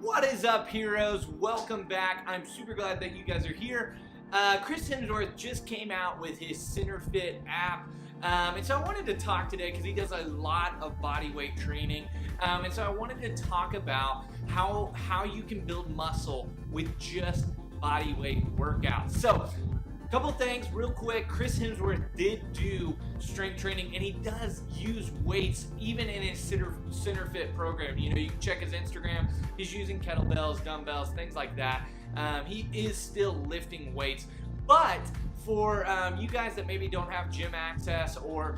What is up, heroes? Welcome back. I'm super glad that you guys are here. Chris Hemsworth just came out with his CentrFit app. And so I wanted to talk today because he does a lot of body weight training. And so I wanted to talk about how you can build muscle with just body weight workouts. So a couple things real quick. Chris Hemsworth did do strength training, and he does use weights even in his CentrFit program. You know, you can check his Instagram. He's using kettlebells, dumbbells, things like that. He is still lifting weights, but for you guys that maybe don't have gym access or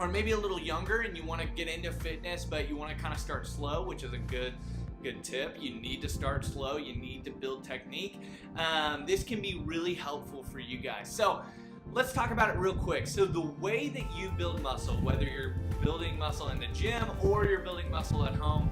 maybe a little younger and you want to get into fitness, but you want to kind of start slow, which is a good tip. You need to start slow. You need to build technique. This can be really helpful for you guys. So let's talk about it real quick. So the way that you build muscle, whether you're building muscle in the gym or you're building muscle at home,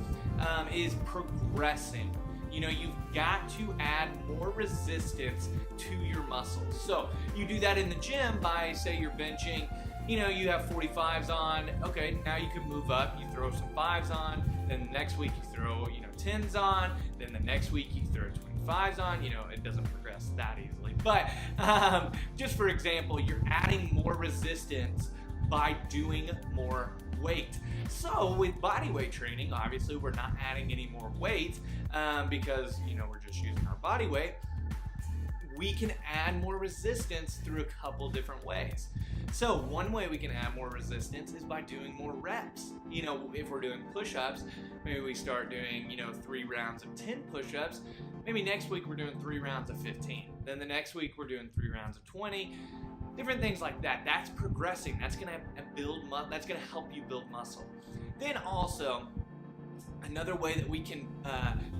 is progressing. You know, you've got to add more resistance to your muscles. So you do that in the gym by, say you're benching, you know, you have 45s on. Okay, now you can move up. You throw some 5s on. Then the next week you throw, 10s on. Then the next week you throw 25s on. You know, it doesn't progress that easily. But just for example, you're adding more resistance by doing more weight. So with body weight training, obviously we're not adding any more weight because, we're just using our body weight. We can add more resistance through a couple different ways. So one way we can add more resistance is by doing more reps. If we're doing push-ups, maybe we start doing, 3 rounds of 10 push-ups. Maybe next week we're doing 3 rounds of 15. Then the next week we're doing 3 rounds of 20. Different things like that. That's progressing. That's gonna that's gonna help you build muscle. Then also, another way that we can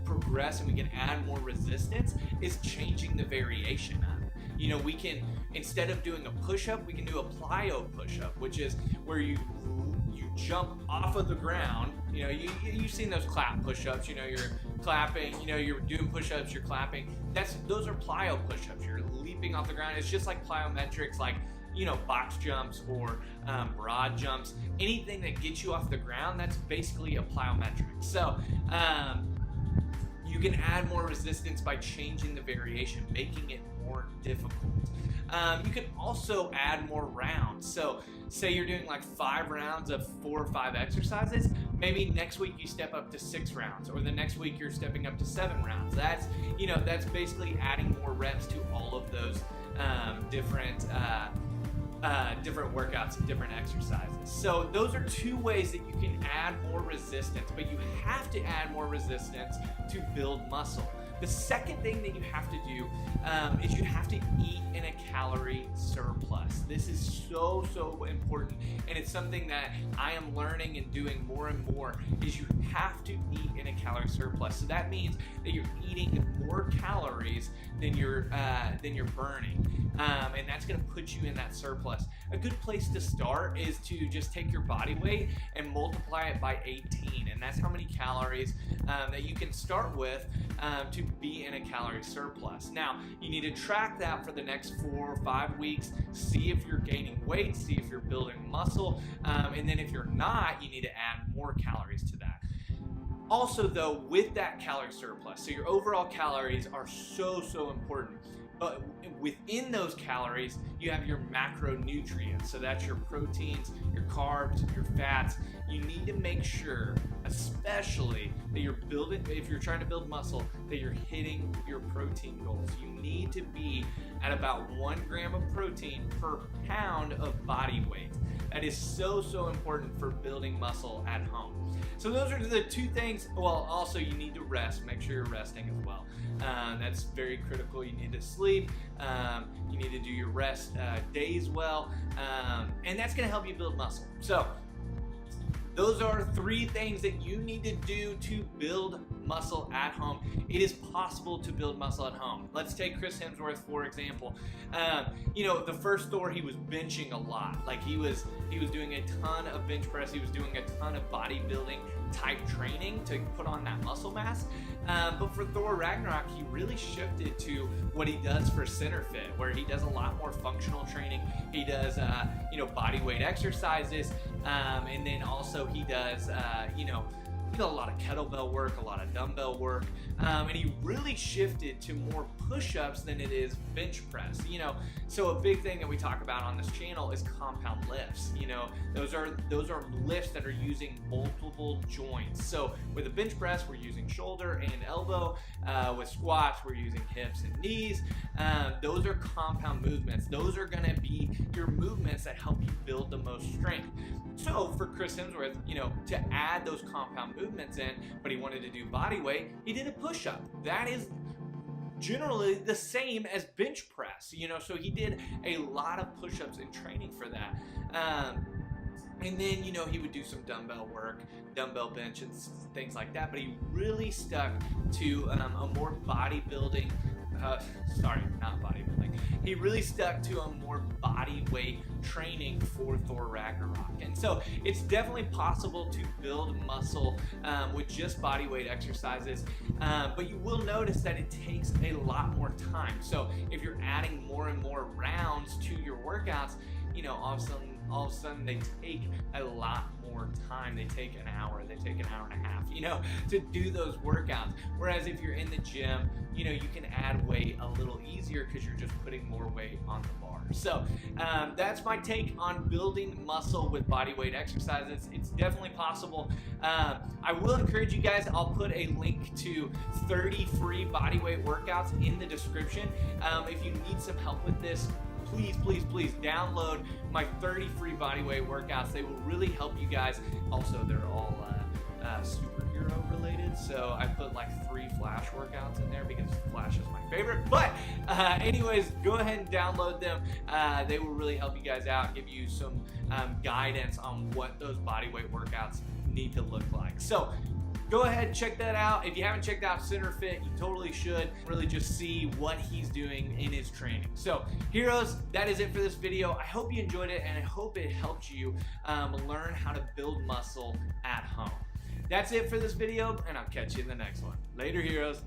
progress and we can add more resistance is changing the variation of it. We can, instead of doing a push-up, we can do a plyo push-up, which is where you jump off of the ground. You've seen those clap push-ups. You're clapping, you're doing push-ups, you're clapping. Those are plyo push-ups. You're leaping off the ground. It's just like plyometrics, like box jumps or broad jumps. Anything that gets you off the ground, that's basically a plyometric. So you can add more resistance by changing the variation, making it more difficult. You can also add more rounds. So say you're doing like 5 rounds of 4 or 5 exercises. Maybe next week you step up to 6 rounds, or the next week you're stepping up to 7 rounds. That's basically adding more reps to all of those different workouts and different exercises. So those are 2 ways that you can add more resistance, but you have to add more resistance to build muscle. The second thing that you have to do is you have to eat in a calorie surplus. This is so important, and it's something that I am learning and doing more and more, is you have to eat in a calorie surplus. So that means that you're eating more calories than you're burning, and that's going to put you in that surplus. A good place to start is to just take your body weight and multiply it by 18, and that's how many calories that you can start with to be in a calorie surplus. Now, you need to track that for the next 4 or 5 weeks, see if you're gaining weight, see if you're building muscle, and then if you're not, you need to add more calories to that. Also though, with that calorie surplus, so your overall calories are so important, but within those calories, you have your macronutrients. So that's your proteins, your carbs, your fats. You need to make sure, especially that if you're trying to build muscle, that you're hitting your protein goals. You need to be at about 1 gram of protein per pound of body weight. That is so important for building muscle at home. So those are the 2 things. Well, also you need to rest. Make sure you're resting as well. That's very critical. You need to sleep. You need to do your rest days well. And that's going to help you build muscle. So those are 3 things that you need to do to build muscle at home. It is possible to build muscle at home. Let's take Chris Hemsworth, for example. The first Thor, he was benching a lot. Like he was doing a ton of bench press. He was doing a ton of bodybuilding type training to put on that muscle mass. But for Thor Ragnarok, he really shifted to what he does for CentrFit, where he does a lot more functional training. He does, body weight exercises, and then also he does, He did a lot of kettlebell work, a lot of dumbbell work, and he really shifted to more push-ups than it is bench press. You know, so a big thing that we talk about on this channel is compound lifts. You know, those are lifts that are using multiple joints. So with a bench press, we're using shoulder and elbow. With squats, we're using hips and knees. Those are compound movements. Those are going to be your movements that help you build the most strength. So for Chris Hemsworth, you know, to add those compound movements in, but he wanted to do body weight, he did a push-up. That is generally the same as bench press, you know, so he did a lot of push-ups in training for that. And then, you know, he would do some dumbbell work, dumbbell bench and things like that, but he really stuck to a more bodybuilding, not bodybuilding. He really stuck to a more body weight training for Thor Ragnarok. And so it's definitely possible to build muscle with just body weight exercises, but you will notice that it takes a lot more time. So if you're adding more and more rounds to your workouts, you know, all of a sudden they take a lot more time. They take an hour, they take an hour and a half, you know, to do those workouts. Whereas if you're in the gym, you know, you can add weight a little easier because you're just putting more weight on the bar. So that's my take on building muscle with body weight exercises. It's definitely possible. I will encourage you guys, I'll put a link to 30 free body weight workouts in the description. If you need some help with this, please download my 30 free bodyweight workouts. They will really help you guys. Also, they're all superhero related, so I put like 3 Flash workouts in there because Flash is my favorite. But anyways, go ahead and download them. They will really help you guys out, give you some guidance on what those bodyweight workouts need to look like. So go ahead and check that out. If you haven't checked out CentrFit, you totally should. Really just see what he's doing in his training. So heroes, that is it for this video. I hope you enjoyed it, and I hope it helped you learn how to build muscle at home. That's it for this video, and I'll catch you in the next one. Later, heroes.